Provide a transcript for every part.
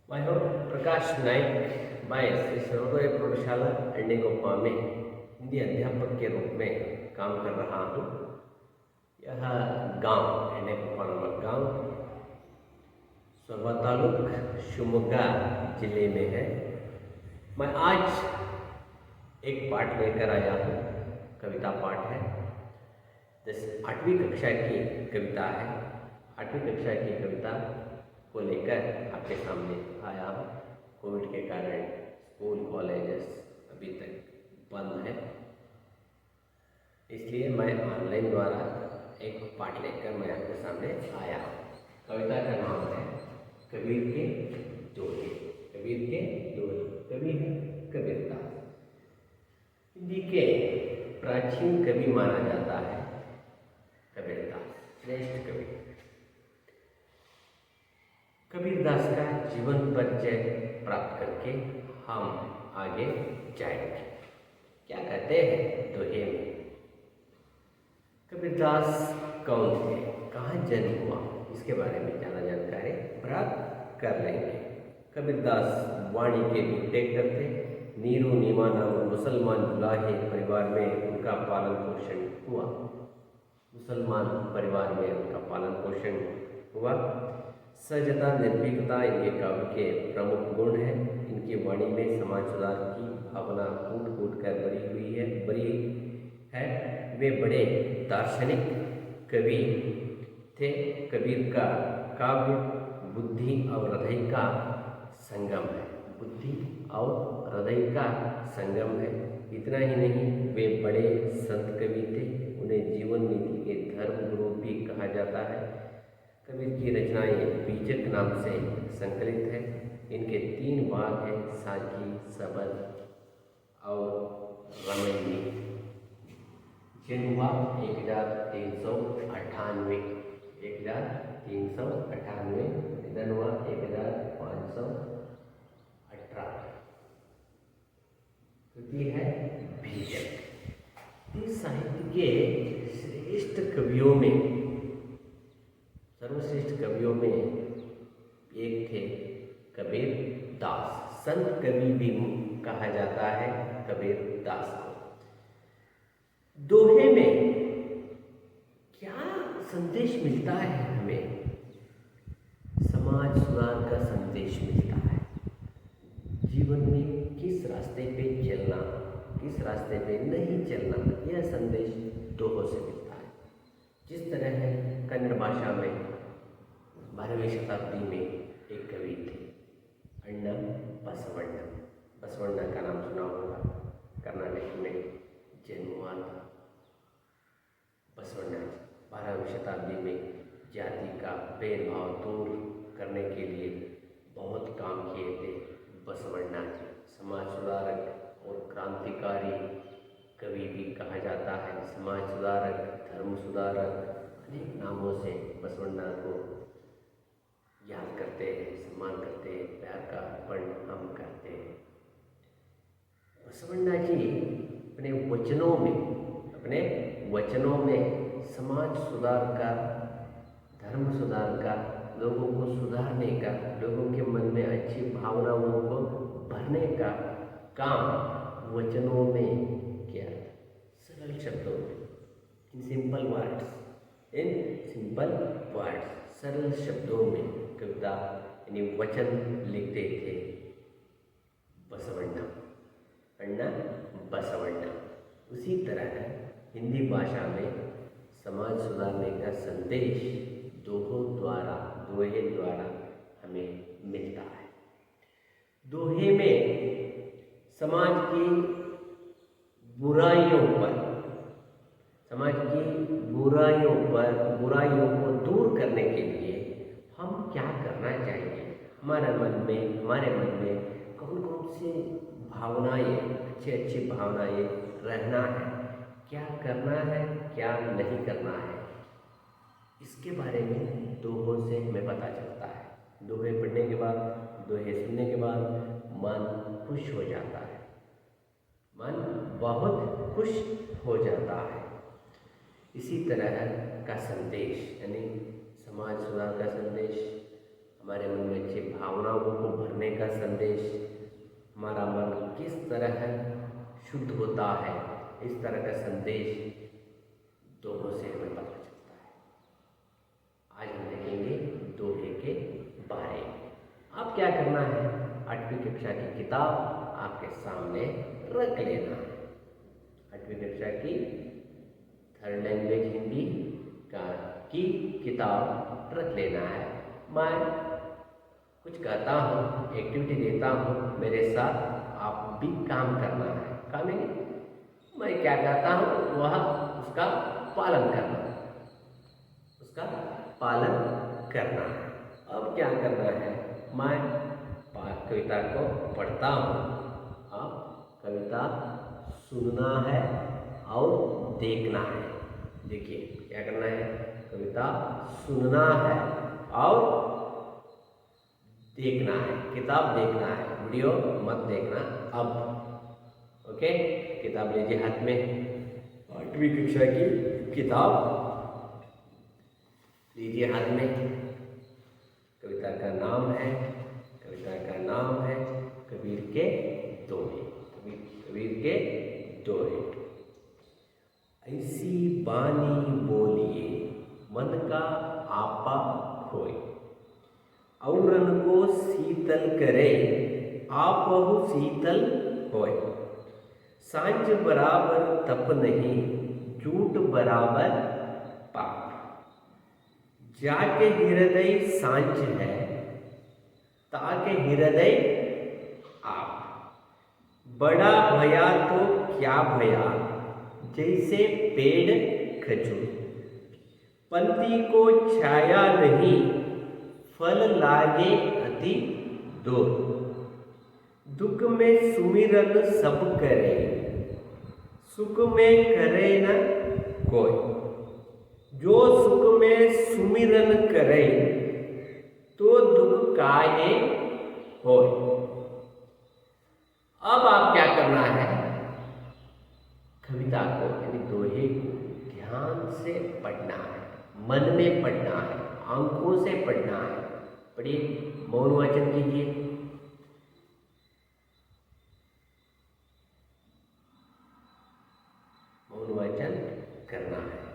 मैं हूँ प्रकाश नाइक। मैं श्री सर्वोदय प्रौढ़शाला एंडेकोप्पा में हिंदी अध्यापक के रूप में काम कर रहा हूँ। यह गांव एंडेकोप्पा नामक गांव सोरबा तालुक शिवमोगा जिले में है। मैं आज एक पाठ लेकर आया हूँ। कविता पाठ है। जैसे 8वीं कक्षा की कविता है। 8वीं कक्षा की कविता को लेकर आपके सामने आया हूँ। कोविड के कारण स्कूल कॉलेजेस अभी तक बंद है, इसलिए मैं ऑनलाइन द्वारा एक पाठ लेकर मैं आपके सामने आया हूँ। कविता का नाम है कबीर के दोहे। कबीर के दोहे। कवि है कबीरदास। हिंदी के प्राचीन कवि माना जाता है कबीरदास, श्रेष्ठ कवि। कबीरदास का जीवन परिचय प्राप्त करके हम आगे जाएंगे। क्या कहते हैं दोहे में? कबीरदास कौन थे, कहाँ जन्म हुआ, इसके बारे में ज़्यादा जानकारी प्राप्त कर लेंगे। कबीरदास वाणी के डिटेक्टर थे। नीरू नीमा नाम मुसलमान दुलाहे परिवार में उनका पालन पोषण हुआ। मुसलमान परिवार में उनका पालन पोषण हुआ। सहजता निर्भीकता इनके काव्य के प्रमुख गुण हैं। इनकी वाणी में समाज सुधार की भावना कूट कूट कर बरी है। वे बड़े दार्शनिक कवि थे। कबीर का काव्य बुद्धि और हृदय का संगम है। बुद्धि और हृदय का संगम है। इतना ही नहीं, वे बड़े संत कवि थे। उन्हें जीवन नीति के धर्म गुरु भी कहा जाता है। कबीर की रचनाएं बीजक नाम से संकलित है। इनके 3 भाग हैं, साखी, सबद और रमणी। जन्म हुआ 1398। 1398। निधन हुआ 1518। कृति है बीजक। इस साहित्य के श्रेष्ठ कवियों में, सर्वश्रेष्ठ कवियों में एक थे कबीर दास। संत कवि भी कहा जाता है कबीर दास को। दोहे में क्या संदेश मिलता है हमें? समाज सुधार का संदेश मिलता है। जीवन में किस रास्ते पे चलना, किस रास्ते पे नहीं चलना, यह संदेश दोहों से मिलता है। जिस तरह है, कन्नड़ भाषा में 12वीं शताब्दी में एक कवि थे, अण्णा बसवण्ण। बसवण्ण का नाम सुना होगा। कर्नाटक में जन्म हुआ था बसवण्ण। 12वीं शताब्दी में जाति का भेदभाव दूर करने के लिए बहुत काम किए थे बसवण्ण। समाज सुधारक और क्रांतिकारी कवि भी कहा जाता है। समाज सुधारक, धर्म सुधारक, अनेक नामों से बसवण्ण को याद करते हैं, सम्मान करते हैं, प्यार का अर्पण हम करते हैं। बसवण्ण जी अपने वचनों में समाज सुधार का, धर्म सुधार का, लोगों को सुधारने का, लोगों के मन में अच्छी भावनाओं को भरने का काम वचनों में किया। सरल शब्दों में, इन सिंपल वर्ड्स, सरल शब्दों में कविता यानी वचन लिखते थे बसवण्ण, अण्णा बसवण्ण। उसी तरह हिंदी भाषा में समाज सुधारने का संदेश दोहे द्वारा हमें मिलता है। दोहे में समाज की बुराइयों को दूर करने के लिए हम क्या करना चाहिए? हमारे मन में कौन कौन सी भावनाएं, अच्छी भावनाएं रहना है, क्या करना है, क्या नहीं करना है, इसके बारे में दोहों से हमें पता चलता है। दोहे पढ़ने के बाद, दोहे सुनने के बाद मन खुश हो जाता है। मन बहुत खुश हो जाता है। इसी तरह का संदेश यानी समाज सुधार का संदेश, हमारे मन में अच्छी भावनाओं को भरने का संदेश, हमारा मन किस तरह शुद्ध होता है, इस तरह का संदेश दोहों से हमें पता चलता है। आज हम देखेंगे दोहे के बारे में। अब क्या करना है, 8वीं कक्षा की किताब आपके सामने रख लेना है। 8वीं कक्षा की थर्ड लैंग्वेज हिंदी की किताब रख लेना है। मैं कुछ कहता हूँ, एक्टिविटी देता हूँ, मेरे साथ आप भी काम करना है। काम है, मैं क्या कहता हूँ वह उसका पालन करना, उसका पालन करना है। अब क्या करना है, मैं कविता को पढ़ता हूँ, अब कविता सुनना है और देखना है। देखिए क्या करना है, कविता सुनना है और देखना है, किताब देखना है, वीडियो मत देखना अब। ओके, किताब लीजिए हाथ में, 8वीं कक्षा की किताब लीजिए हाथ में। कविता का नाम है, कविता का नाम है कबीर के दोहे। कबीर के दोहे। ऐसी बानी बोलिए मन का आपा खोए, औरन को शीतल करे आपहु शीतल होए। सांझ बराबर तप नहीं, झूठ बराबर पाप। जाके हृदय सांझ है, ताके हृदय आप। बड़ा भया तो क्या भया, जैसे पेड़ खजूर। पंथी को छाया नहीं, फल लागे अति दूर। दुख में सुमिरन सब करे, सुख में करे न कोई। जो सुख में सुमिरन करे, तो दुख काहे होय। अब आप क्या करना है, कविता को यानी दोहे को ध्यान से पढ़ना है, मन में पढ़ना है, आंखों से पढ़ना है। पढ़िए, मौन वाचन कीजिए। मौन वाचन करना है।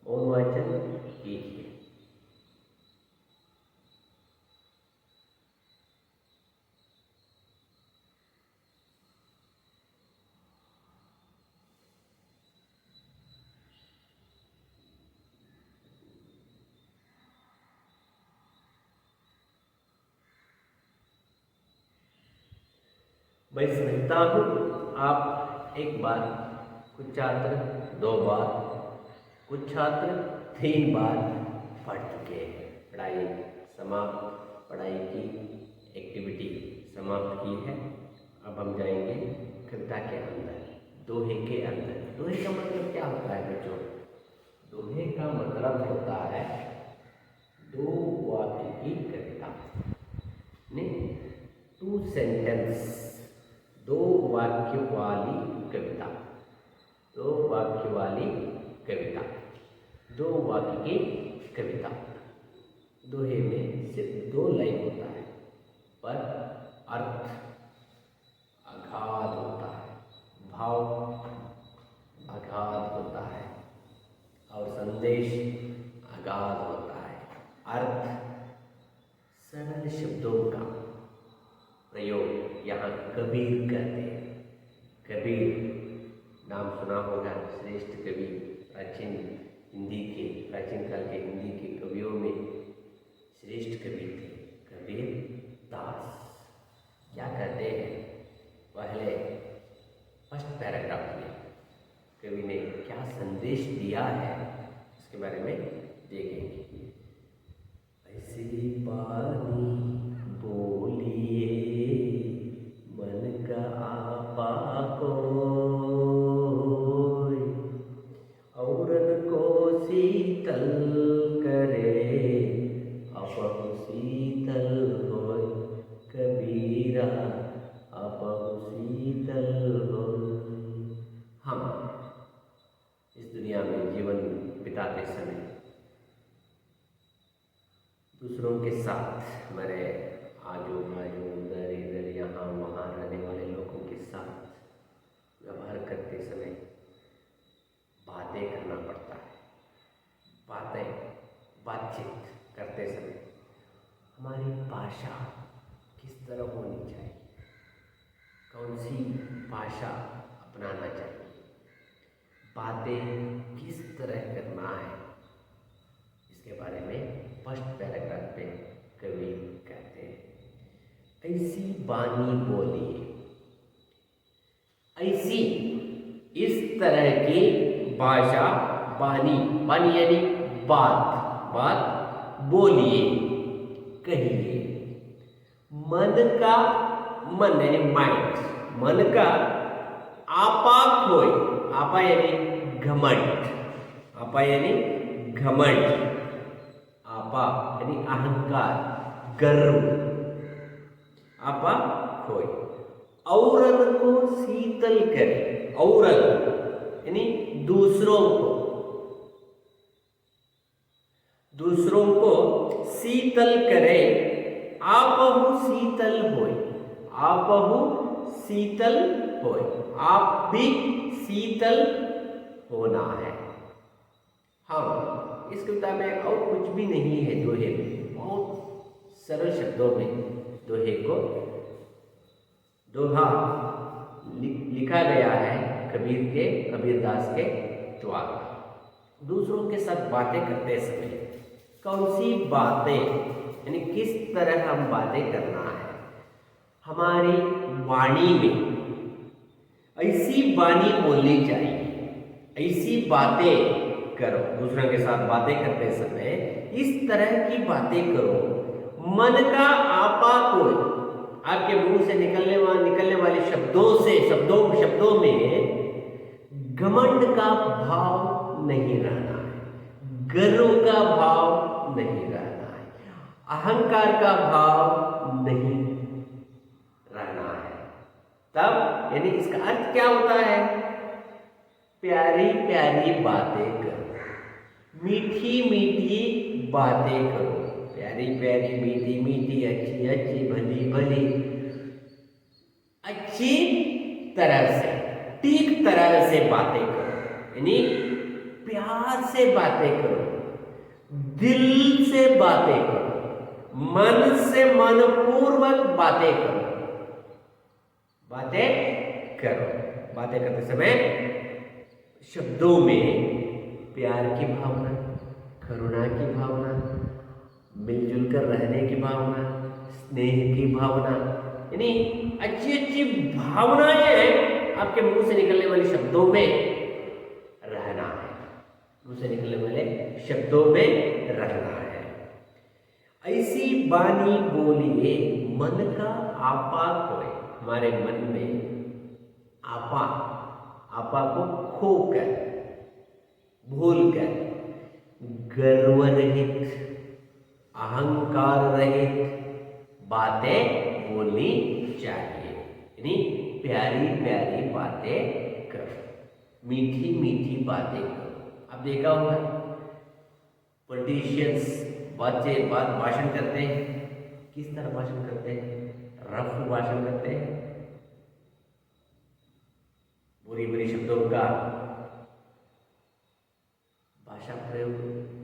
मौन वाचन कीजिए। मैं समझता हूँ आप एक बार, कुछ छात्र 2 बार, कुछ छात्र 3 बार पढ़ चुके हैं। पढ़ाई समाप्त, पढ़ाई की एक्टिविटी समाप्त की है। अब हम जाएंगे कविता के अंदर, दोहे के अंदर। दोहे का मतलब क्या होता है बच्चों? दोहे का मतलब होता है 2 वाक्य की कविता, नहीं 2 सेंटेंस, 2 वाक्य वाली कविता, 2 वाक्य वाली कविता, 2 वाक्य की कविता। दोहे में सिर्फ 2 लाइन होता है, पर अर्थ अगाध होता है, भाव अगाध होता है और संदेश अगाध होता है। अर्थ सरल शब्दों का प्रयोग यहाँ कबीर कहते हैं। कबीर नाम सुना होगा, श्रेष्ठ कवि, प्राचीन काल के हिंदी के कवियों में श्रेष्ठ कवि थे कबीर दास। क्या कहते हैं, पहले फर्स्ट पैराग्राफ में कवि ने क्या संदेश दिया है इसके बारे में देखेंगे। ऐसी पानी बोलिए मन का आपा कोई, औरन को शीतल करे अपहु शीतल होय, कबीरा अपहु शीतल होय। हम इस दुनिया में जीवन बिताते समय दूसरों के साथ, हमारे आजू बाजू उधर इधर यहाँ वहाँ रहने वाले लोगों के साथ व्यवहार करते समय बातें करना पड़ता है। बातचीत करते समय हमारी भाषा किस तरह होनी चाहिए, कौन सी भाषा अपनाना चाहिए, बातें किस तरह करना है, इसके बारे में फर्स्ट पैराग्राफ में कवि कहते हैं। ऐसी बानी बोलिए, ऐसी इस तरह की भाषा, बानी यानी बात बोलिए, कहिए। मन यानी माइंड, मन का आपा खोए, आपा यानी घमंड, आपा यानी अहंकार, गर्व, आपा खोए। औरन को शीतल करे, औरन यानी दूसरों को शीतल करे, आपहु शीतल होय, आप भी शीतल होना है। हम इस कविता में और कुछ भी नहीं है, दोहे में बहुत सरल शब्दों में दोहा लिखा गया है कबीरदास के द्वारा। दूसरों के साथ बातें करते समय कौन सी बातें, यानी किस तरह हम बातें करना है, हमारी वाणी में ऐसी वाणी बोलनी चाहिए, ऐसी बातें करो। दूसरों के साथ बातें करते समय इस तरह की बातें करो, मन का आपा कोई, आपके मुंह से निकलने वाले शब्दों में घमंड का भाव नहीं रहना है, गर्व का भाव नहीं रहना है, अहंकार का भाव नहीं रहना है। तब यानी इसका अर्थ क्या होता है, प्यारी प्यारी बातें करो, मीठी मीठी बातें करो, प्यारी प्यारी मीठी मीठी, अच्छी अच्छी, भली भली, अच्छी तरह से, ठीक तरह से बातें करो, यानी प्यार से बातें करो, दिल से बातें करो, मन से मनपूर्वक बातें करो। बातें करते समय शब्दों में प्यार की भावना, करुणा की भावना, मिलजुल कर रहने की भावना, स्नेह की भावना, यानी अच्छी अच्छी भावनाएं आपके मुंह से निकलने वाले शब्दों में रहना है, मुंह से निकलने वाले शब्दों में रहना है। ऐसी बानी बोलिए मन का आपा खोए, हमारे मन में आपा को खोकर, भूलकर, गर्व रहित, अहंकार रहित बातें बोलनी चाहिए, यानी प्यारी प्यारी बातें करो, मीठी मीठी बातें करो। अब देखा होगा पॉलिटिशियंस भाषण करते हैं, किस तरह भाषण करते हैं, रफ भाषण करते हैं, बुरी शब्दों का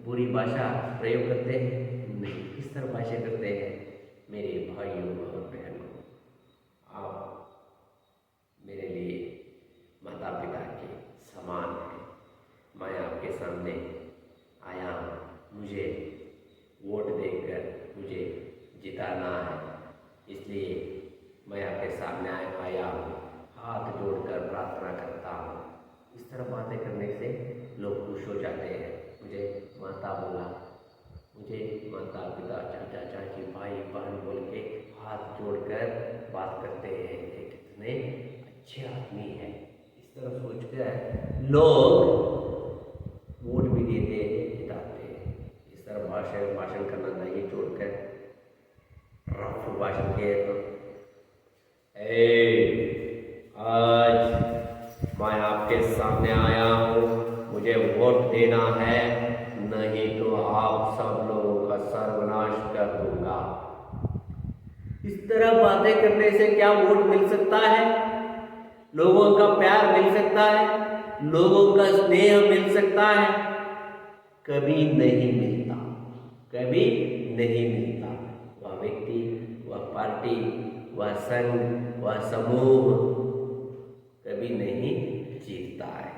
बुरी भाषा प्रयोग करते हैं, नहीं, किस तरह भाषा करते हैं मेरे भाइयों और बहनों, सामने आया हूँ, हाथ जोड़कर प्रार्थना करता हूँ। इस तरह बातें करने से लोग खुश हो जाते हैं। मुझे माता बोला, मुझे माता पिता चाचा चाची भाई बहन बोल के हाथ जोड़कर बात करते हैं कि कितने अच्छे आदमी हैं। इस तरह सोचकर लोग वोट भी देते हैं, जिताते हैं। इस तरह भाषण करना चाहिए, छोड़कर रफ भाषण किए तो आज मैं आपके सामने आया हूँ, मुझे वोट देना है, नहीं तो आप सब लोगों का सर्वनाश कर दूंगा। इस तरह बातें करने से क्या वोट मिल सकता है? लोगों का प्यार मिल सकता है? लोगों का स्नेह मिल सकता है? कभी नहीं मिलता, कभी नहीं मिलता। वह व्यक्ति, वह पार्टी, वह संघ, वह समूह कभी नहीं जीतता है।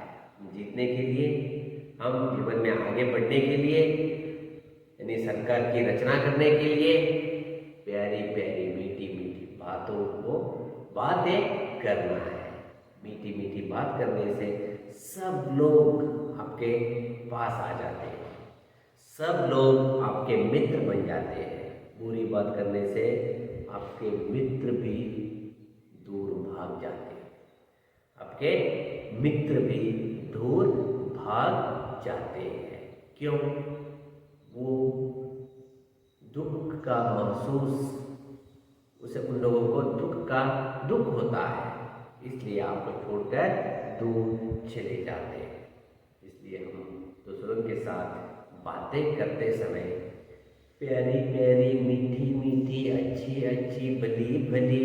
जीतने के लिए, हम जीवन में आगे बढ़ने के लिए, यानी सरकार की रचना करने के लिए प्यारी प्यारी मीठी मीठी बातों को बातें करना है। मीठी मीठी बात करने से सब लोग आपके पास आ जाते हैं, सब लोग आपके मित्र बन जाते हैं। बुरी बात करने से आपके मित्र भी दूर भाग जाते हैं, आपके मित्र भी दूर भाग जाते हैं। क्यों? वो दुख का महसूस, उसे उन लोगों को दुख होता है, इसलिए आपको छोड़कर दूर चले जाते हैं। इसलिए हम दूसरों के साथ बातें करते समय प्यारी प्यारी मीठी मीठी अच्छी अच्छी भली भली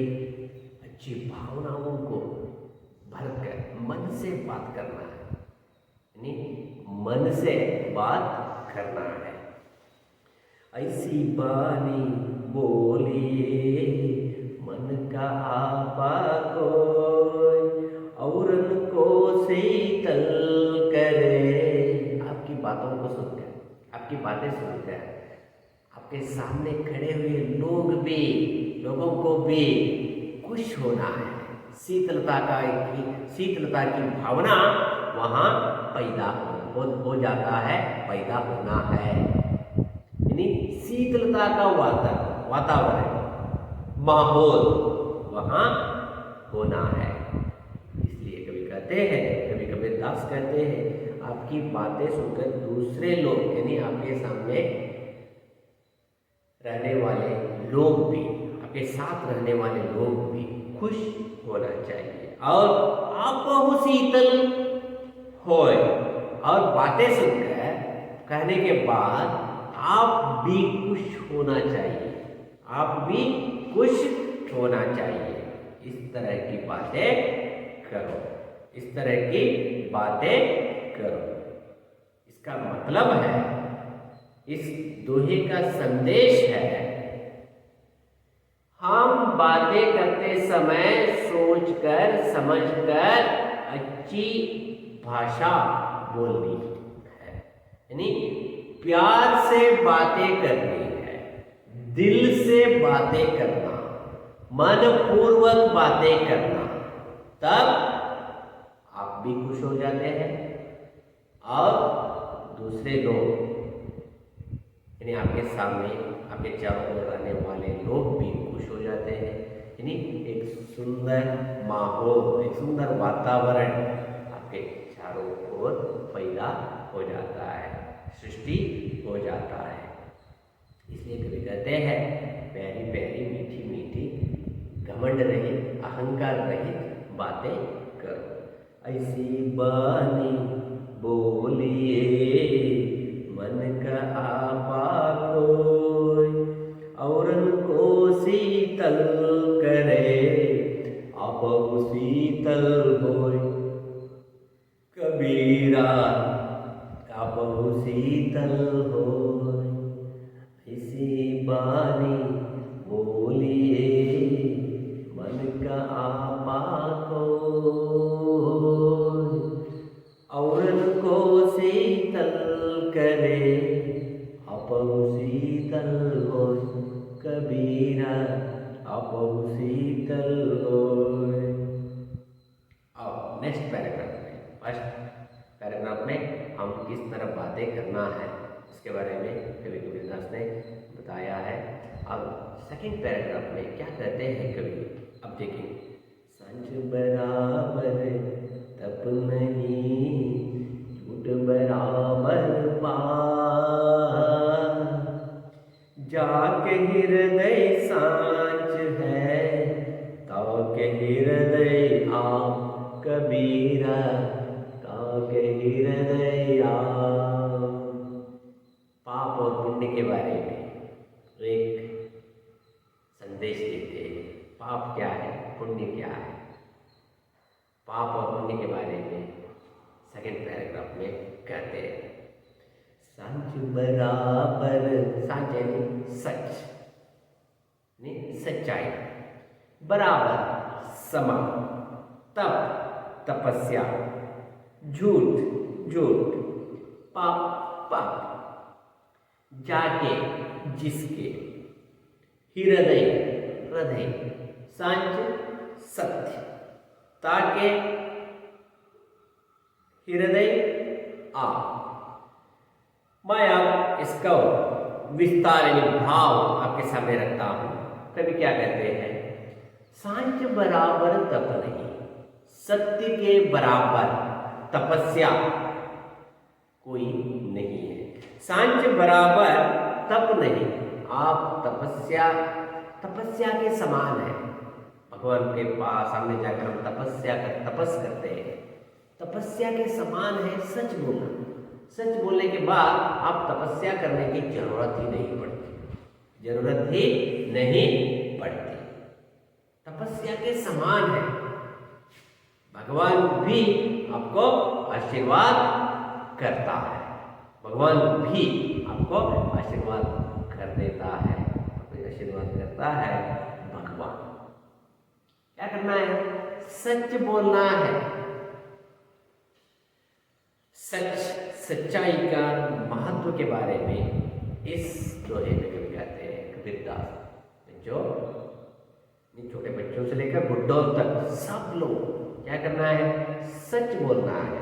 अच्छी भावनाओं को भरकर मन से बात करना है, यानी मन से बात करना है। ऐसी बानी बोलिए मन का आपा कोई, औरन को शीतल करे। आपकी बातों को सुनकर, आपकी बातें सुनकर आपके सामने खड़े हुए लोगों को भी खुश होना है। शीतलता की भावना वहाँ पैदा हो जाता है, पैदा होना है। यानी शीतलता का वातावरण, माहौल वहाँ होना है। इसलिए कभी कहते हैं, कभी कबीरदास कहते हैं, आपकी बातें सुनकर दूसरे लोग, यानी आपके सामने रहने वाले लोग भी, आपके साथ रहने वाले लोग भी खुश होना चाहिए। और आप बहुत शीतल होए, और बातें सुनकर कहने के बाद आप भी खुश होना चाहिए, आप भी खुश होना चाहिए। इस तरह की बातें करो, इस तरह की बातें करो। इसका मतलब है, इस दोहे का संदेश है, हम बातें करते समय सोचकर समझकर अच्छी भाषा बोलनी है, यानी प्यार से बातें करनी है, दिल से बातें करना, मनपूर्वक बातें करना। तब आप भी खुश हो जाते हैं और दूसरे लोग, यानी आपके सामने, आपके चारों ओर रहने वाले लोग भी खुश हो जाते हैं। यानी एक सुंदर माहौल, एक सुंदर वातावरण आपके चारों ओर पैदा हो जाता है, सृष्टि हो जाता है। इसलिए कभी कहते हैं, प्यारी प्यारी मीठी मीठी घमंड रहित, अहंकार रहित बातें करो। ऐसी बानी बोलिए मन का आपा कोई, औरन को शीतल करे, आप शीतल होय। कबीरा आप शीतल होय। ऐसी बानी बोलिए मन का आपा कोई, औरन को शीतल करे, आप शीतल होय। कबीरा आप शीतल होय। बातें करना है, इसके बारे में कवि कबीरदास ने बताया है। अब सेकंड पैराग्राफ में क्या कहते हैं कवि, अब देखिए, सांझ बराबर तप नहीं, झूठ बराबर पार, जाके हृदय सांझ है, ताके हृदय आप कबीरा, ताके हृदय आप। पाप और पुण्य के बारे में एक संदेश देते हैं। पाप क्या है, पुण्य क्या है। पाप और पुण्य के बारे में सेकंड पैराग्राफ में कहते हैं, सांझ बराबर, सांझ यानी सच, नहीं सच्चाई, बराबर समा, तप तपस्या, झूठ झूठ, पाप पाप, जाके जिसके, हृदय हृदय, सांझ सत्य, ताके हृदय आ। मैं अब इसका विस्तार यानी भाव आपके सामने रखता हूं। कभी क्या कहते हैं, सांझ बराबर तप नहीं, सत्य के बराबर तपस्या कोई नहीं है। सांझ बराबर तप नहीं, आप तपस्या के समान है। भगवान के पास सामने जाकर हम तपस करते हैं, तपस्या के समान है सच बोलना। सच बोलने के बाद आप तपस्या करने की जरूरत ही नहीं पड़ती, जरूरत ही नहीं पड़ती। तपस्या के समान है। भगवान भी आपको आशीर्वाद करता है, भगवान भी आपको आशीर्वाद कर देता है, आशीर्वाद करता है भगवान। क्या करना है, सच बोलना है। सच्चाई का महत्व के बारे में इस दोहे में कवि कहते हैं कबीरदास, जो छोटे बच्चों से लेकर बुढ़ों तक सब लोग क्या करना है, सच बोलना है।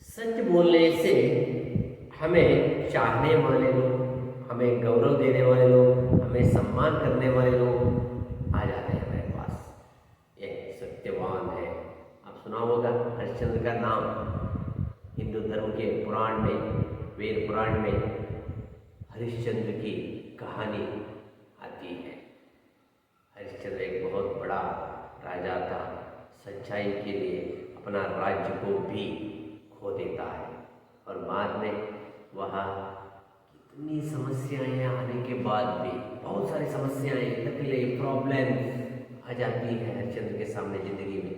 सच बोलने से हमें चाहने वाले लोग, हमें गौरव देने वाले लोग, हमें सम्मान करने वाले लोग आ जाते हैं हमारे पास। ये सत्यवान है। आप सुना होगा हरिश्चंद्र का नाम, हिंदू धर्म के पुराण में, वेद पुराण में हरिश्चंद्र की कहानी आती है। हरिश्चंद्र एक बहुत बड़ा राजा था, सच्चाई के लिए अपना राज्य को भी खो देता है और बाद में वह कितनी समस्याएं आने के बाद भी, बहुत सारी समस्याएं, तकलीफ, प्रॉब्लम आ जाती है हरिश्चंद्र के सामने जिंदगी में,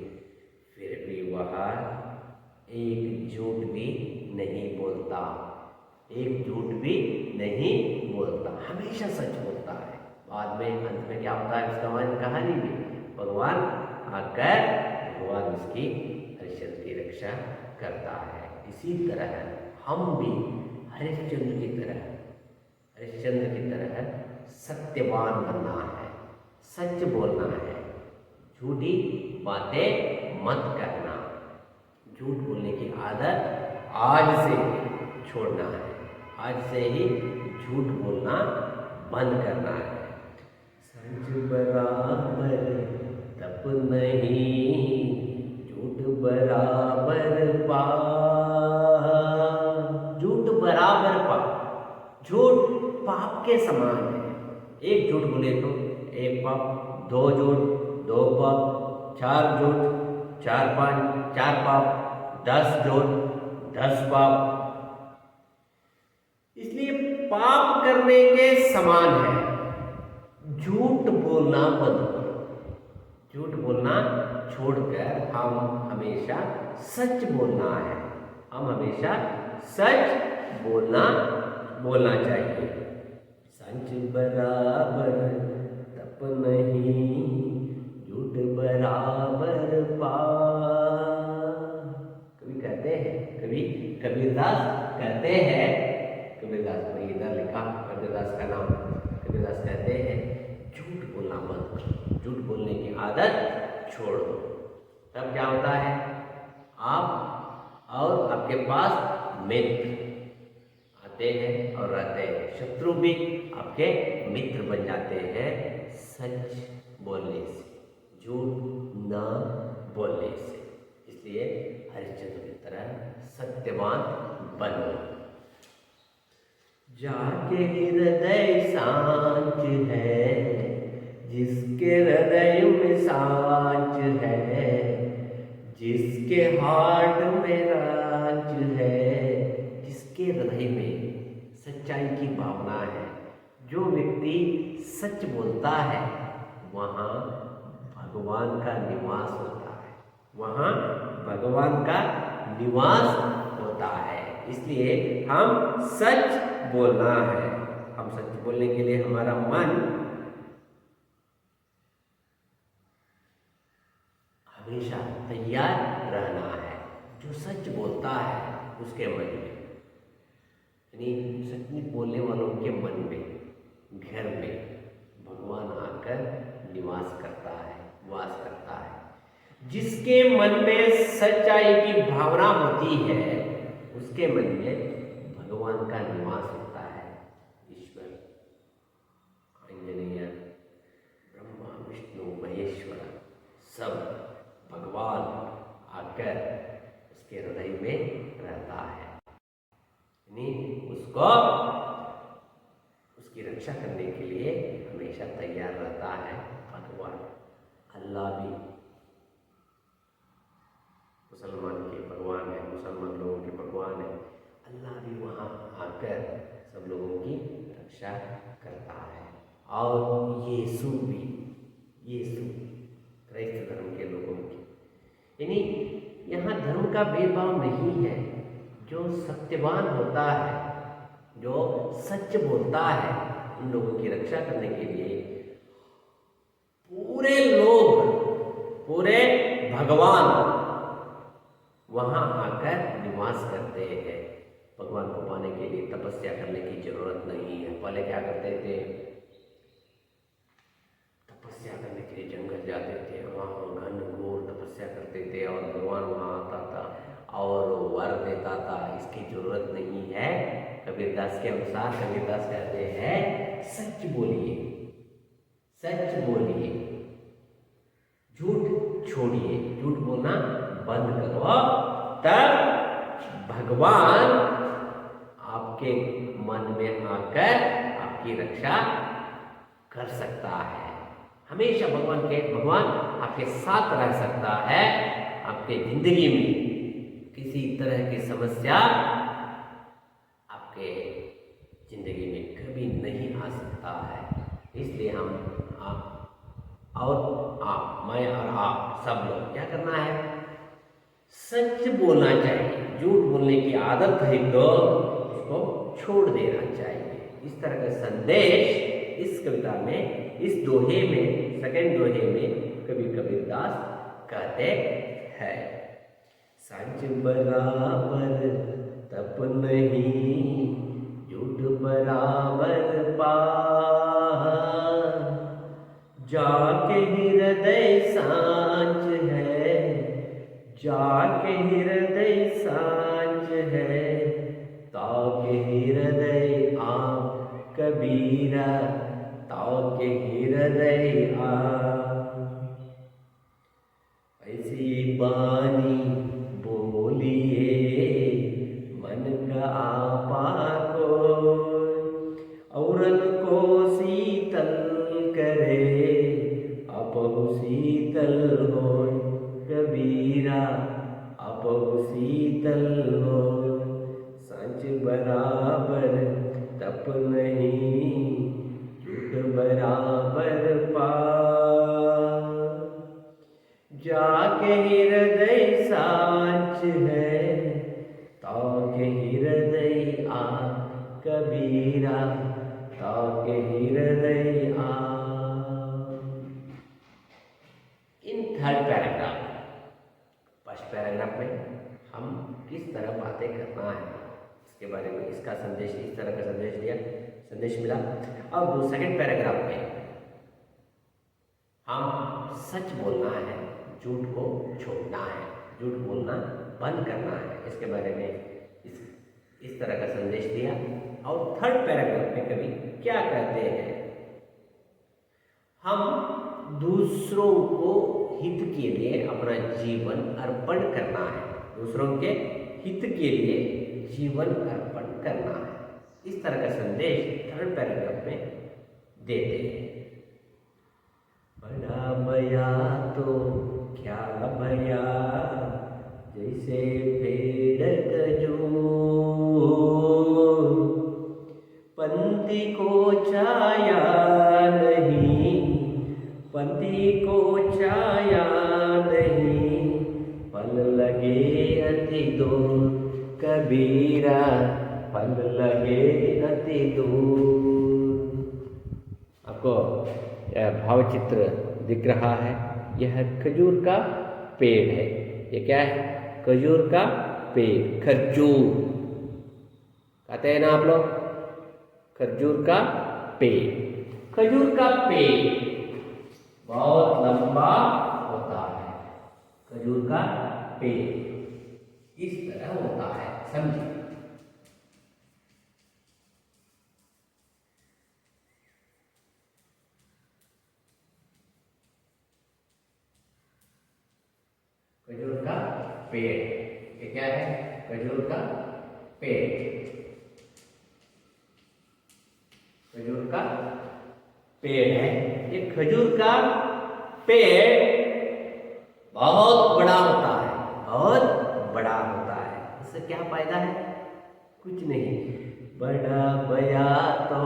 फिर भी वह एक झूठ भी नहीं बोलता, एक झूठ भी नहीं बोलता, हमेशा सच बोलता है। बाद में अंत में क्या होता है उसका कहानी में, भगवान आकर भगवान उसकी हरिश्चंद्र की रक्षा करता है। इसी तरह हम भी हरिश्चंद्र की तरह सत्यवान बनना है, सच बोलना है, झूठी बातें मत करना। झूठ बोलने की आदत आज से छोड़ना है, आज से ही झूठ बोलना बंद करना है। सांझ बराबर तप नहीं, झूठ बराबर पाप, झूठ बराबर पाप। झूठ पाप के समान है। एक झूठ बोले तो एक पाप, दो झूठ दो पाप, चार झूठ चार पाप, 10 झूठ 10 पाप। इसलिए पाप करने के समान है। झूठ बोलना बंद करो, झूठ बोलना छोड़कर हम हमेशा सच बोलना है। हम हमेशा सच बोलना चाहिए। सांझ बराबर तप नहीं, झूठ बराबर पाप। कभी कहते हैं, कबीरदास कहते हैं, कबीरदास ने इधर लिखा कबीरदास का नाम, कबीरदास कहते हैं झूठ बोलना मत करो, झूठ बोलने की आदत छोड़ दो। तब क्या होता है, आप और आपके पास मित्र आते हैं और रहते हैं। शत्रु भी आपके मित्र बन जाते हैं सच बोलने से, झूठ न बोलने से। इसलिए हरिश्चंद्र की तरह सत्यवान बनो। जाके हृदय सांच है, जिसके हृदय में सांच है, जिसके हार्ट में राज है, जिसके हृदय में सच्चाई की भावना है, जो व्यक्ति सच बोलता है वहाँ भगवान का निवास होता है, वहाँ भगवान का निवास होता है। इसलिए हम सच बोलना है। हम सच बोलने के लिए हमारा मन हमेशा तैयार रहना है। जो सच बोलता है उसके मन में, यानी सच बोलने वालों के मन में, घर में भगवान आकर निवास करता है, वास करता है। जिसके मन में सच्चाई की भावना होती है उसके मन में भगवान का निवास होता है। ईश्वर, आंजनेय, ब्रह्मा विष्णु महेश्वर सब भगवान आकर उसके हृदय में रहता है, यानी उसको उसकी रक्षा करने के लिए हमेशा तैयार रहता है भगवान। अल्लाह भी मुसलमान के भगवान है, मुसलमान लोगों के भगवान है। अल्लाह भी वहाँ आकर सब लोगों की रक्षा करता है। और यीशु भी, यीशु क्राइस्त धर्म के लोगों की, यानी यहाँ धर्म का भेदभाव नहीं है। जो सत्यवान होता है, जो सच बोलता है, उन लोगों की रक्षा करने के लिए पूरे लोग, पूरे भगवान वहाँ आकर निवास करते हैं। भगवान को पाने के लिए तपस्या करने की जरूरत नहीं है। पहले क्या करते थे? तपस्या करने के लिए जंगल जाते थे, वहाँ घन घोर तपस्या करते थे और भगवान वहाँ आता था और वर देता था। इसकी जरूरत नहीं है। कबीरदास के अनुसार कबीरदास कहते हैं सच बोलिए, सच बोलिए, झूठ छोड़िए, झूठ बोलना बंद करो, तब भगवान आपके मन में आकर आपकी रक्षा कर सकता है। हमेशा भगवान आपके साथ रह सकता है। आपके जिंदगी में किसी तरह की समस्या आपके जिंदगी में कभी नहीं आ सकता है। इसलिए हम मैं और आप सब लोग क्या करना है? सच बोलना चाहिए। झूठ बोलने की आदत है तो उसको छोड़ देना चाहिए। इस तरह का संदेश इस कविता में, इस दोहे में, सेकंड दोहे में कबीरदास कहते हैं। सच बराबर तप नहीं, झूठ बराबर पार, जाके हृदय सांच है, जाके हृदय सांच है, ताके हृदय आप कबीरा, ताके हृदय आप। ऐसी बानी बोलिए मन का आपा को, औरन को शीतल करे, अपहु शीतल हो कबीरा, अपहु शीतल हो। सच बराबर तप नहीं, झूठ बराबर पार, जाके हृदय सांच है, ताके हृदय आ कबीरा, ताके हृदय आ। In third paragraph, first paragraph में हम किस तरह बातें करना है इसके बारे में, इसका संदेश, इस तरह का संदेश मिला। अब सेकंड पैराग्राफ में हम सच बोलना है, झूठ को छोड़ना है, झूठ बोलना बंद करना है। इसके बारे में इस इस तरह का संदेश दिया। और थर्ड पैराग्राफ में कवि क्या कहते हैं, हम दूसरों को हित के लिए अपना जीवन अर्पण करना है, दूसरों के हित के लिए जीवन अर्पण करना है। इस तरह का संदेश थर्ड पैराग्राफ में देते हैं। बड़ा भया तो क्या भया, जैसे पेड़ खजूर, पंथी को छाया नहीं, पंथी को छाया नहीं, फल लगे अति दूर, कबीरा फल लगे अति दूर। आपको यह भावचित्र दिख रहा है, यह खजूर का पेड़ है। ये क्या है? खजूर का पेड़, खजूर कहते हैं ना आप लोग, खजूर का पेड़। खजूर का पेड़ बहुत लंबा होता है, खजूर का पेड़ इस तरह होता है, समझिए। खजूर का पेड़, ये क्या है? खजूर का पेड़, खजूर का पेड़ है। ये खजूर का पेड़ बहुत बड़ा होता है, बहुत बड़ा होता है। इससे क्या फायदा है? कुछ नहीं। बड़ा भया तो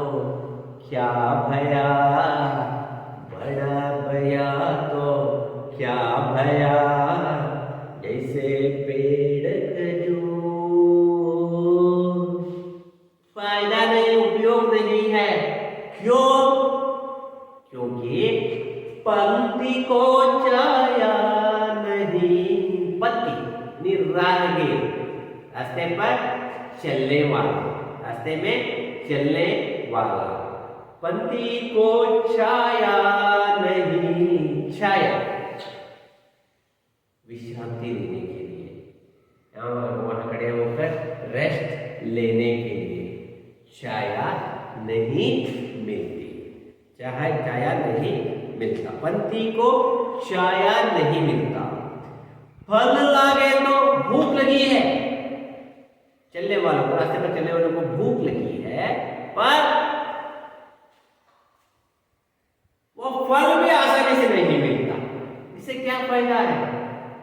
क्या भया, बड़ा भया तो क्या भया, जैसे पेड़ खजूर। फायदा नहीं, उपयोग नहीं है। क्यों? क्योंकि पंक्ति को छाया नहीं, पत्ती निरागे, रास्ते पर चलने वाला, रास्ते में चलने वाला, पंक्ति को छाया नहीं, छाया विश्रांति लेने के लिए, वहां खड़े होकर रेस्ट लेने के लिए छाया नहीं मिलती, चाहे छाया नहीं मिलता, पंथी को छाया नहीं मिलता। फल लागे तो भूख लगी है, चलने वालों को, रास्ते पर चलने वालों को भूख लगी है, पर वो फल भी आसानी से नहीं मिलता। इससे क्या फायदा है?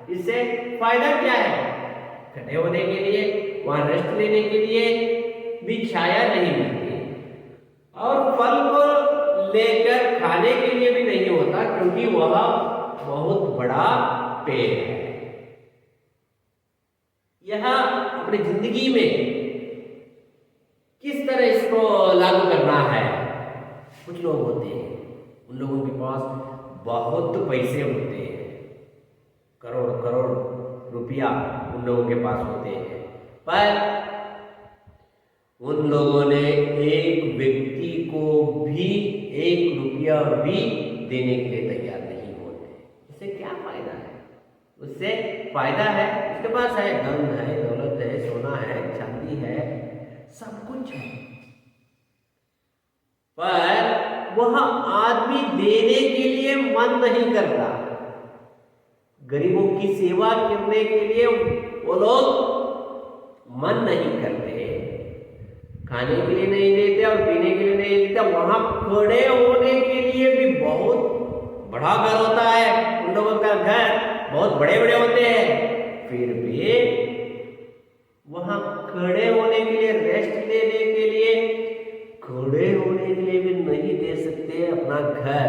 इससे फायदा क्या है? खड़े होने के लिए, वहां रेस्ट लेने के लिए भी छाया नहीं मिलती, और फल को लेकर खाने के लिए भी नहीं होता, क्योंकि वह बहुत बड़ा पेड़ है। यह अपनी जिंदगी में किस तरह इसको लागू करना है? कुछ लोग होते हैं, उन लोगों के पास बहुत पैसे होते हैं, करोड़ करोड़ रुपया उन लोगों के पास होते हैं, पर उन लोगों ने एक व्यक्ति को भी 1 रुपया भी देने के लिए तैयार नहीं होते। उससे क्या फायदा है? उससे फायदा है, उसके पास है, धन है, दौलत है, सोना है, चांदी है, सब कुछ है, पर वह आदमी देने के लिए मन नहीं करता। गरीबों की सेवा करने के लिए वो लोग मन नहीं करते, खाने के लिए नहीं देते और पीने के लिए नहीं देते। वहां खड़े होने के लिए भी बहुत बड़ा घर होता है, उन लोगों का घर बहुत बड़े बड़े होते हैं, फिर भी वहां खड़े होने के लिए, रेस्ट लेने के लिए, खड़े होने के लिए भी नहीं दे सकते अपना घर।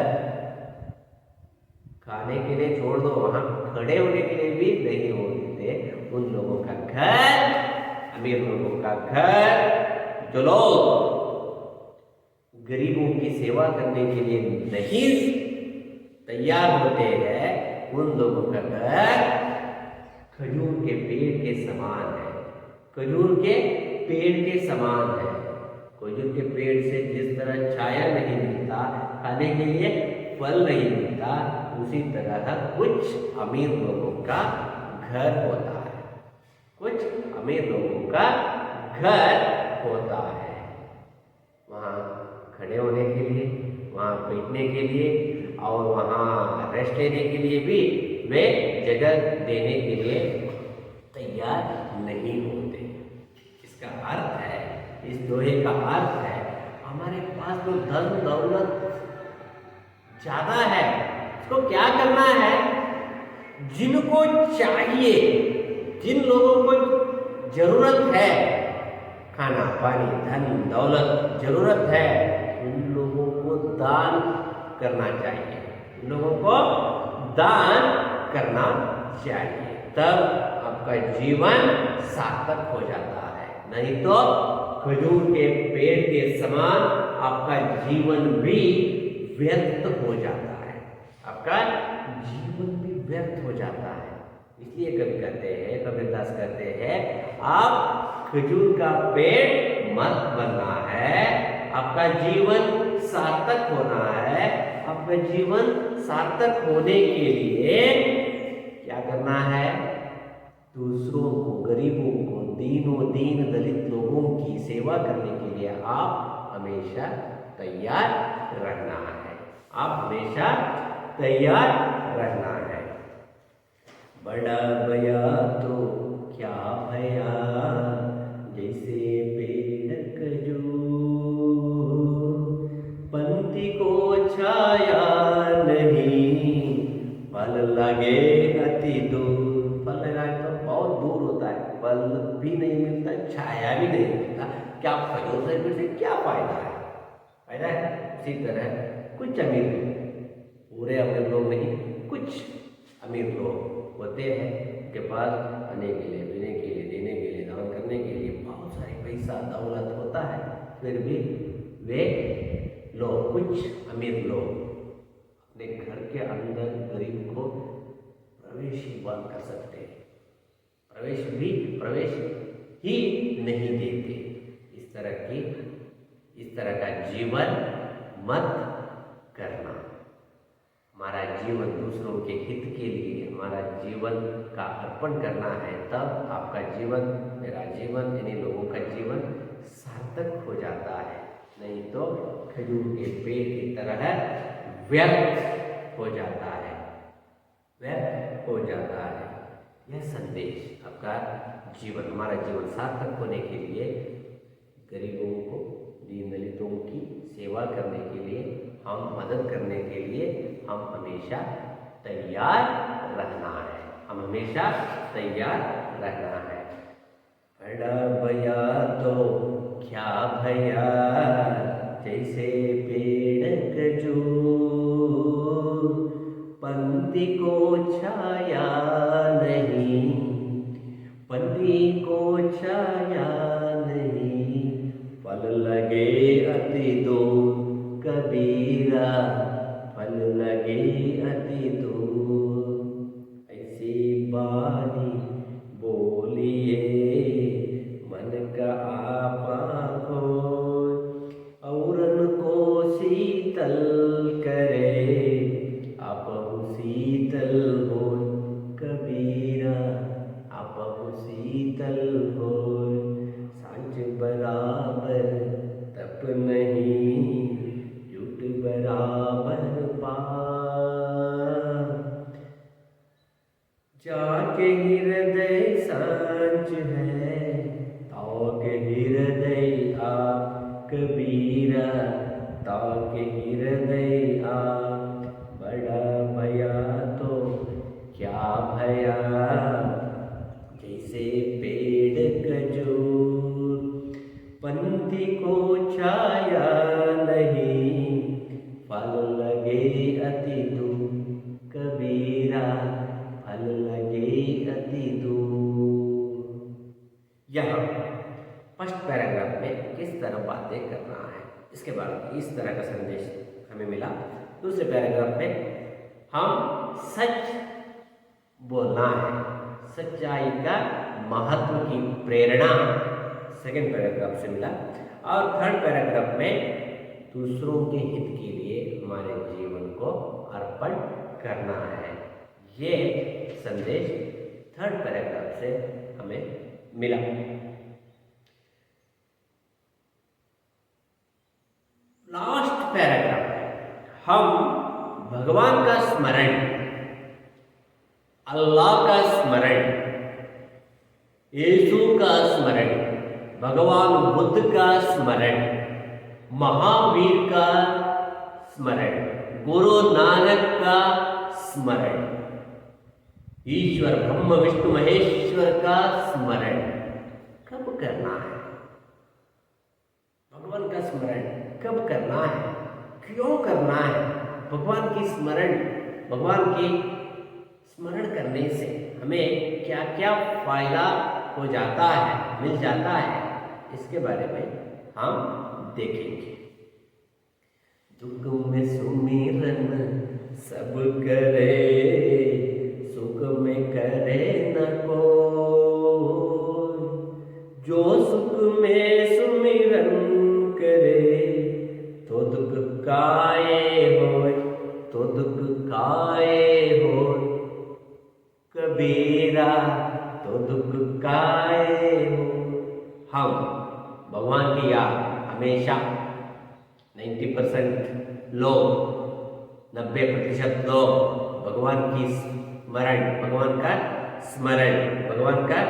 खाने के लिए छोड़ दो, वहां खड़े होने के लिए भी नहीं हो देते उन लोगों का घर, अमीर लोगों का घर। जो लोग गरीबों की सेवा करने के लिए नहीं तैयार होते हैं, उन लोगों का घर खजूर के पेड़ के समान है, खजूर के पेड़ के समान है। खजूर के पेड़ से जिस तरह छाया नहीं मिलता, खाने के लिए फल नहीं मिलता, उसी तरह कुछ अमीर लोगों का घर होता है, कुछ अमीर लोगों का घर होता है। वहाँ खड़े होने के लिए, वहाँ बैठने के लिए और वहाँ रेस्ट लेने के लिए भी वे जगह देने के लिए तैयार नहीं होते। इसका अर्थ है, इस दोहे का अर्थ है, हमारे पास तो धन दौलत ज्यादा है, इसको क्या करना है? जिनको चाहिए, जिन लोगों को जरूरत है, खाना पानी धन दौलत जरूरत है, उन लोगों को दान करना चाहिए, उन लोगों को दान करना चाहिए, तब आपका जीवन सार्थक हो जाता है। नहीं तो खजूर के पेड़ के समान आपका जीवन भी व्यर्थ हो जाता है, आपका जीवन भी व्यर्थ हो जाता है। इसलिए कवि कहते हैं, कबीरदास कहते हैं, आप खजूर का पेड़ मत बनना है, आपका जीवन सार्थक होना है। आपका जीवन सार्थक होने के लिए क्या करना है? दूसरों को, गरीबों को, दीनों दीन दलित लोगों की सेवा करने के लिए आप हमेशा तैयार रहना है, आप हमेशा तैयार रहना है। बड़ा भया तो क्या भया, जैसे पेड़ खजूर, पंक्ति को छाया नहीं, फल लगे अति दूर। फल लगा तो बहुत दूर होता है, फल भी नहीं मिलता, छाया भी नहीं मिलता, क्या खजूर से क्या फायदा है? फायदा है। इसी तरह कुछ अमीर लोग, पूरे अमीर लोग नहीं, कुछ अमीर लोग होते हैं, उनके पास आने के लिए, पीने के लिए, देने के लिए, दान करने के लिए बहुत सारी पैसा दौलत होता है, फिर भी वे लोग, कुछ अमीर लोग अपने घर के अंदर गरीब को प्रवेश ही बंद कर सकते हैं, प्रवेश ही नहीं देते। इस तरह का जीवन मत करना। हमारा जीवन दूसरों के हित के लिए, हमारा जीवन का अर्पण करना है, तब आपका जीवन, मेरा जीवन, इन्हीं लोगों का जीवन सार्थक हो जाता है। नहीं तो खजूर के पेड़ की तरह व्यर्थ हो जाता है, व्यर्थ हो जाता है। यह संदेश आपका जीवन, हमारा जीवन सार्थक होने के लिए, गरीबों को, दीन दलितों की सेवा करने के लिए, हम मदद करने के लिए हम हमेशा तैयार रहना है, हम हमेशा तैयार रहना है। बड़ा भया तो क्या भया, जैसे पेड़ खजूर, पंक्ति को छाया नहीं, पंक्ति को छाया नहीं, फल लगे अति दूर। कबीरा, फल लगे अति दूर। ऐसी बानी बोलिए, मन का आपा खोय, औरन को शीतल करे, आपहु शीतल होय। कबीरा, आपहु शीतल होय। सांझ बराबर तप नहीं, जुट बराबर पार। जाके हृदय सांझ है, ताके हृदय आप। कबीरा, ताके हृदय आप। बड़ा भया तो क्या भया, जैसे पेड़ खजूर, पंक्ति को छाया नहीं, फल लगे अति दूर। कबीरा, फल लगे अति दूर। यहाँ फर्स्ट पैराग्राफ में किस तरह बातें करना है, इसके बाद इस तरह का संदेश हमें मिला। दूसरे पैराग्राफ में हम सच बोलना है, सच्चाई का महत्व की प्रेरणा सेकेंड पैराग्राफ से मिला। और थर्ड पैराग्राफ में दूसरों के हित के लिए हमारे जीवन को अर्पण करना है, ये संदेश थर्ड पैराग्राफ से हमें मिला। हम भगवान का स्मरण, अल्लाह का स्मरण, यीशु का स्मरण, भगवान बुद्ध का स्मरण, महावीर का स्मरण, गुरु नानक का स्मरण, ईश्वर ब्रह्म विष्णु महेश्वर का स्मरण कब करना है? भगवान का स्मरण कब करना है? क्यों करना है? भगवान की स्मरण करने से हमें क्या क्या फायदा हो जाता है, मिल जाता है, इसके बारे में हम देखेंगे। दुख में सुमिरन सब करे, सुख में करे न कोई, जो सुख में सुमिरन करे, तो दुख काए होय, तो दुख काए होय, कबीरा तो दुख काए हो। हम भगवान की याद हमेशा 90% लोग, 90% लोग भगवान की स्मरण, भगवान का स्मरण, भगवान का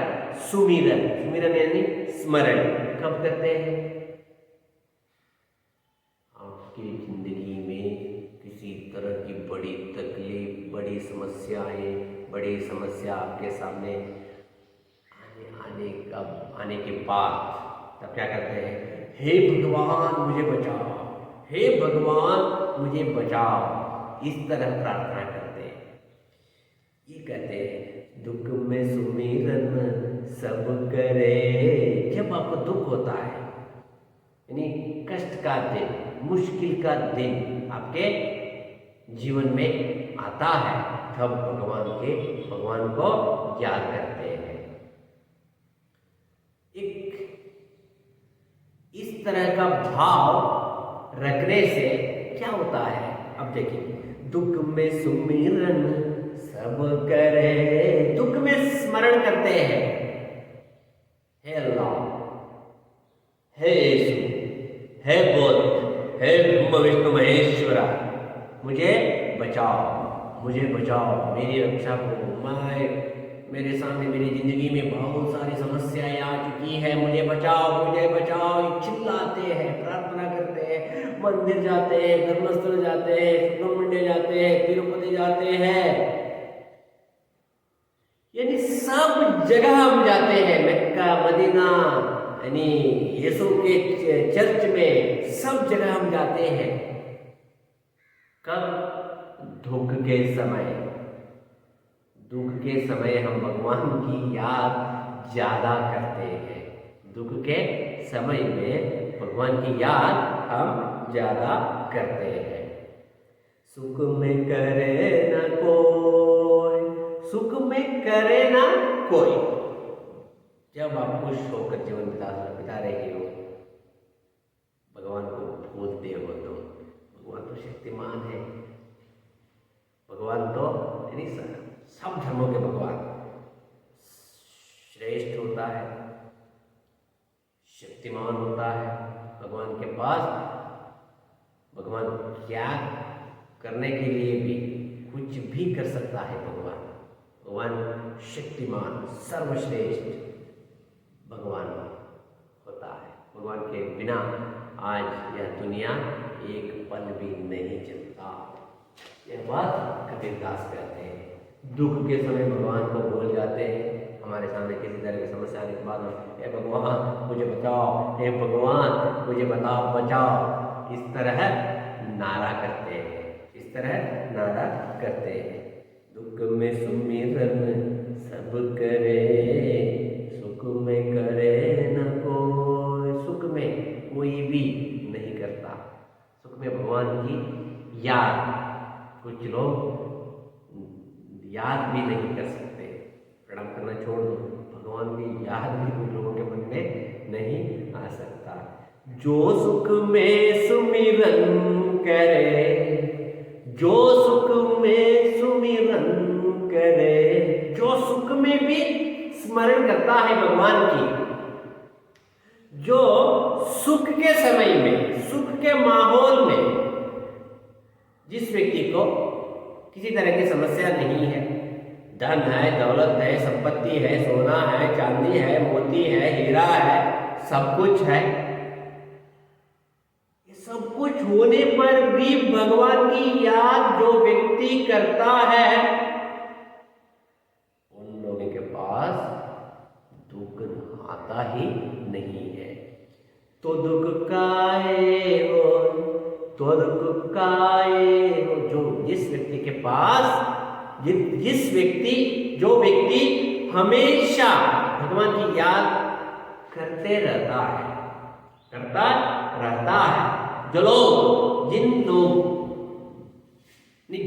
सुमिरन, सुमिरन यानी स्मरण कब करते हैं? आपकी जिंदगी में किसी तरह की बड़ी तकलीफ, बड़ी समस्या आपके सामने आने के बाद तब क्या करते हैं? हे भगवान मुझे बचाओ, हे भगवान मुझे बचाओ, इस तरह प्रार्थना करते हैं। ये कहते हैं दुख में सुमिरन सब करे। जब आपको दुख होता है, यानी कष्ट का दिन, मुश्किल का दिन आपके जीवन में आता है, तब भगवान को याद करते हैं। एक इस तरह का भाव रखने से क्या होता है? अब देखिए, दुख में सुमिरन सब करे, दुख में स्मरण करते हैं, हे अल्लाह, हे यीशु, हे बुद्ध, हे ब्रह्म विष्णु महेश्वरा, मुझे बचाओ, मेरी रक्षा करो। मेरे सामने मेरी जिंदगी में बहुत सारी समस्याएं आ चुकी है, मुझे बचाओ, चिल्लाते हैं, प्रार्थना करते हैं, मंदिर जाते हैं, धर्मस्थल जाते हैं, सुब्रमण्य जाते हैं, तिरुपति जाते हैं, यानी सब जगह हम जाते हैं, मक्का मदीना, यानी यीशु के चर्च में, सब जगह हम जाते हैं। कब? दुख के समय हम भगवान की याद ज्यादा करते हैं। दुख के समय में भगवान की याद हम ज्यादा करते हैं। सुख में करे न कोई, सुख में करे ना कोई। जब आप खुश होकर जीवन बिता रहे हो, भगवान को भूलते हो तो भगवान तो शक्तिमान है, भगवान तो सब धर्मों के भगवान श्रेष्ठ होता है, शक्तिमान होता है। भगवान के पास भगवान क्या करने के लिए भी कुछ भी कर सकता है। भगवान शक्तिमान, सर्वश्रेष्ठ भगवान होता है। भगवान के बिना आज यह दुनिया एक पल भी नहीं चलता। यह बात कबीरदास कहते हैं। दुख के समय भगवान को भूल जाते हैं। हमारे सामने किसी तरह की समस्या आने के बाद हे भगवान मुझे बचाओ, हे भगवान मुझे बचाओ, इस तरह नारा करते हैं। दुख में सुमिरन सब करे, सुख में करे न कोई। सुख में कोई भी नहीं करता, सुख में भगवान की याद कुछ लोग याद भी नहीं कर सकते। प्रणाम करना छोड़ दो, भगवान की याद भी कुछ लोगों के मन में नहीं आ सकता। जो सुख में सुमिरन करे, जो सुख में सुमिरन करे, जो सुख में भी स्मरण करता है भगवान की, जो सुख के समय में, सुख के माहौल में जिस व्यक्ति को किसी तरह की समस्या नहीं है, धन है, दौलत है, संपत्ति है, सोना है, चांदी है, मोती है, हीरा है, सब कुछ है, ये सब कुछ होने पर भी भगवान की याद जो व्यक्ति करता है, उन लोगों के पास दुख आता ही नहीं है। तो दुख काहे हो, तो दुख काहे हो, जो जिस व्यक्ति के पास जो व्यक्ति हमेशा भगवान की याद करता रहता है,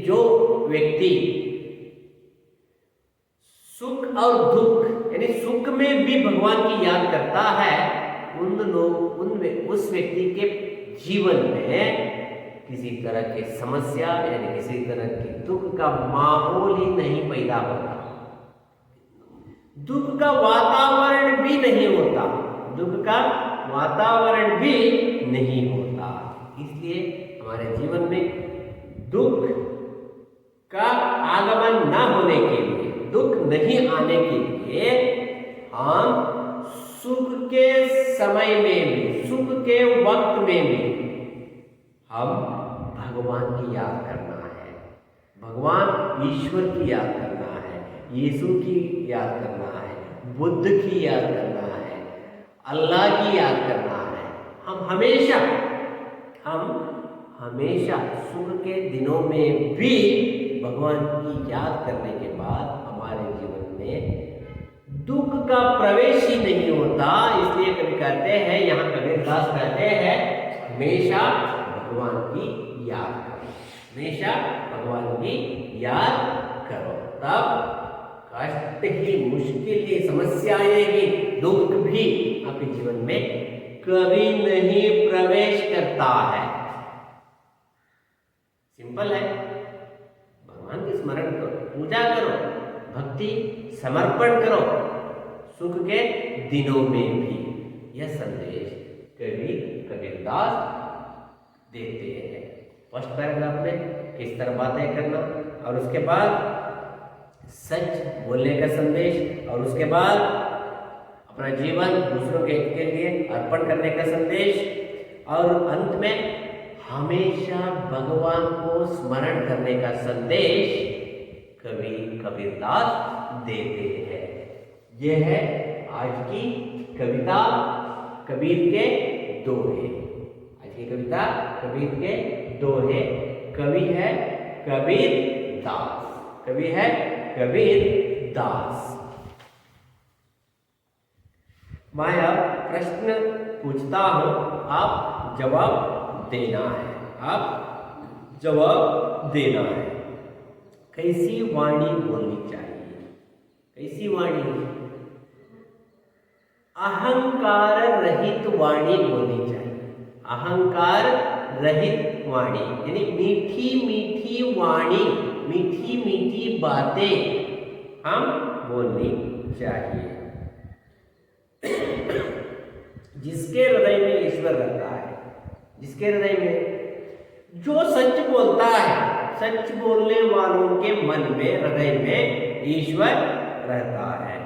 जो व्यक्ति सुख और दुख यानी सुख में भी भगवान की याद करता है, उस व्यक्ति के जीवन में किसी तरह की समस्या यानी किसी तरह की दुख का माहौल ही नहीं पैदा होता, दुख का वातावरण भी नहीं होता, इसलिए हमारे जीवन में दुख का आगमन न होने के लिए, दुख नहीं आने के लिए हम सुख के समय में भी, सुख के वक्त में भी हम भगवान की याद करना है, भगवान ईश्वर की याद करना है, यीशु की याद करना है, बुद्ध की याद करना है, अल्लाह की याद करना है। हम हमेशा सुख के दिनों में भी भगवान की याद करने के बाद हमारे जीवन में दुख का प्रवेश ही नहीं होता। इसलिए कभी कहते हैं, यहाँ कबीरदास कहते हैं, हमेशा भगवान की याद करो, हमेशा भगवान की याद करो, तब कष्ट ही, मुश्किल ही, समस्याएं ही, दुख भी आपके जीवन में कभी नहीं प्रवेश करता है। सिंपल है, भगवान की स्मरण करो, पूजा करो, भक्ति समर्पण करो, सुख के दिनों में भी। यह संदेश कवि कबीरदास देते हैं। फर्स्ट पैराग्राफ में किस तरह बातें करना, और उसके बाद सच बोलने का संदेश, और उसके बाद अपना जीवन दूसरों के हित के लिए अर्पण करने का संदेश, और अंत में हमेशा भगवान को स्मरण करने का संदेश कवि कबीरदास देते हैं। यह है आज की कविता कबीर के दोहे। आज की कविता कबीर के दोहे। कवि है कबीर दास। मैं अब प्रश्न पूछता हूं, आप जवाब देना है। कैसी वाणी बोलनी चाहिए? कैसी वाणी? अहंकार रहित वाणी बोलनी चाहिए। अहंकार रहित वाणी यानी मीठी मीठी वाणी, मीठी मीठी बातें हम बोलनी चाहिए। जिसके हृदय में ईश्वर रहता है, जिसके हृदय में, जो सच बोलता है, सच बोलने वालों के मन में, हृदय में ईश्वर रहता है।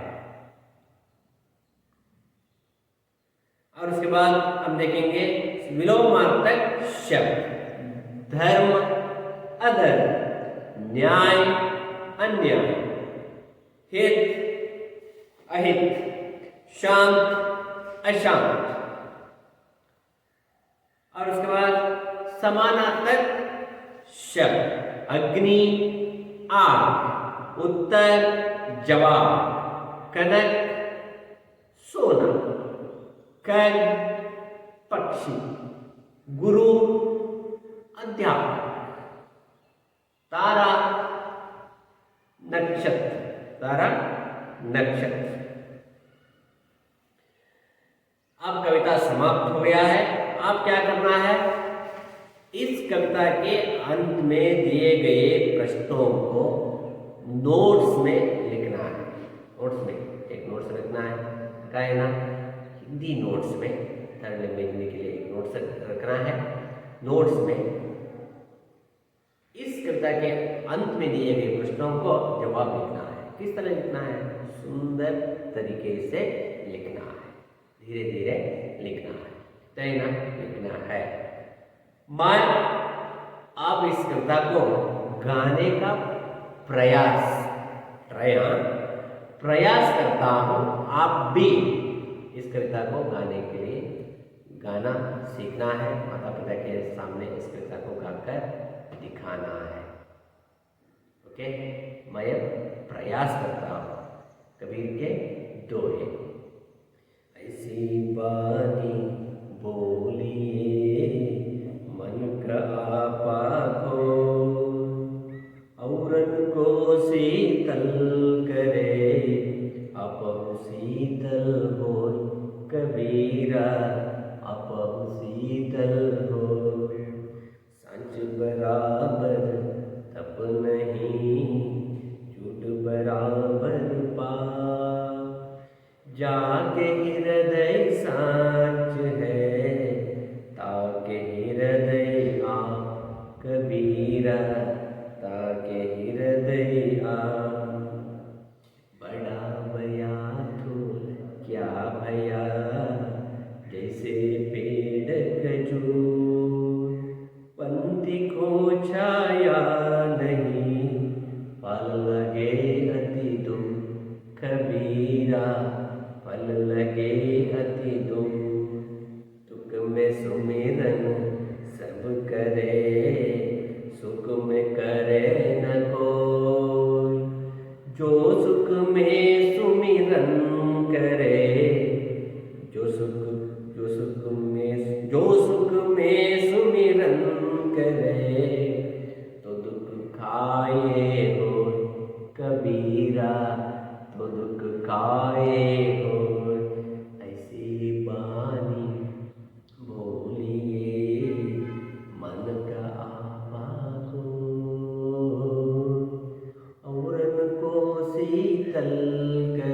और उसके बाद हम देखेंगे विलोमार्थक शब्द। धर्म अधर्म, न्याय अन्याय, हित अहित, शांत अशांत। और उसके बाद समानार्थक शब्द। अग्नि आग, उत्तर जवाब, कनक सोना, खग पक्षी, गुरु अध्यापक, तारा नक्षत्र। अब कविता समाप्त हो गया है। अब क्या करना है? इस कविता के अंत में दिए गए प्रश्नों को नोट्स में लिखना है। नोट्स में एक नोट्स रखना है, क्या है ना, हिंदी नोट्स में, थर्ड लैंग्वेज के लिए एक नोट्स रखना है। नोट्स में इसमें दिए गए प्रश्नों को जवाब लिखना है। किस तरह लिखना है? सुंदर तरीके से लिखना है, धीरे धीरे लिखना है, तय ना लिखना है। मैं आप इस कविता को गाने का प्रयास करता हूँ। आप भी इस कविता को गाने के लिए गाना सीखना है, माता पिता के सामने इस कविता को गाकर दिखाना है। ओके, मैं प्रयास करता हूँ। कबीर के दोहे। ऐसी बानी बोलिए मन का आपा को, औरन को शीतल करे, अपहु शीतल हो कबीरा, अपहु शीतल हो। सांझ बराबर तप नहीं, झूठ बराबर पाप, जाके हृदय सांच है, ताके हृदय आप कबीरा, ताके हृदय आप। बड़ा भया थोल क्या भया, जैसे पेड़ खजूर, पंथी को छाया नहीं, फल लगे अति दूर कबीरा, फल लगे अति दूर। तुक में सुमिरन सब करे, सुख में करे न कोई, जो सुख में सुमिरन करे, जो सुख में सुमिरन करे, तो दुख खाए हो कबीरा, तो दुख खाए हो। ऐसी बानी बोलिए मन का आपा को, औरन को शीतल कर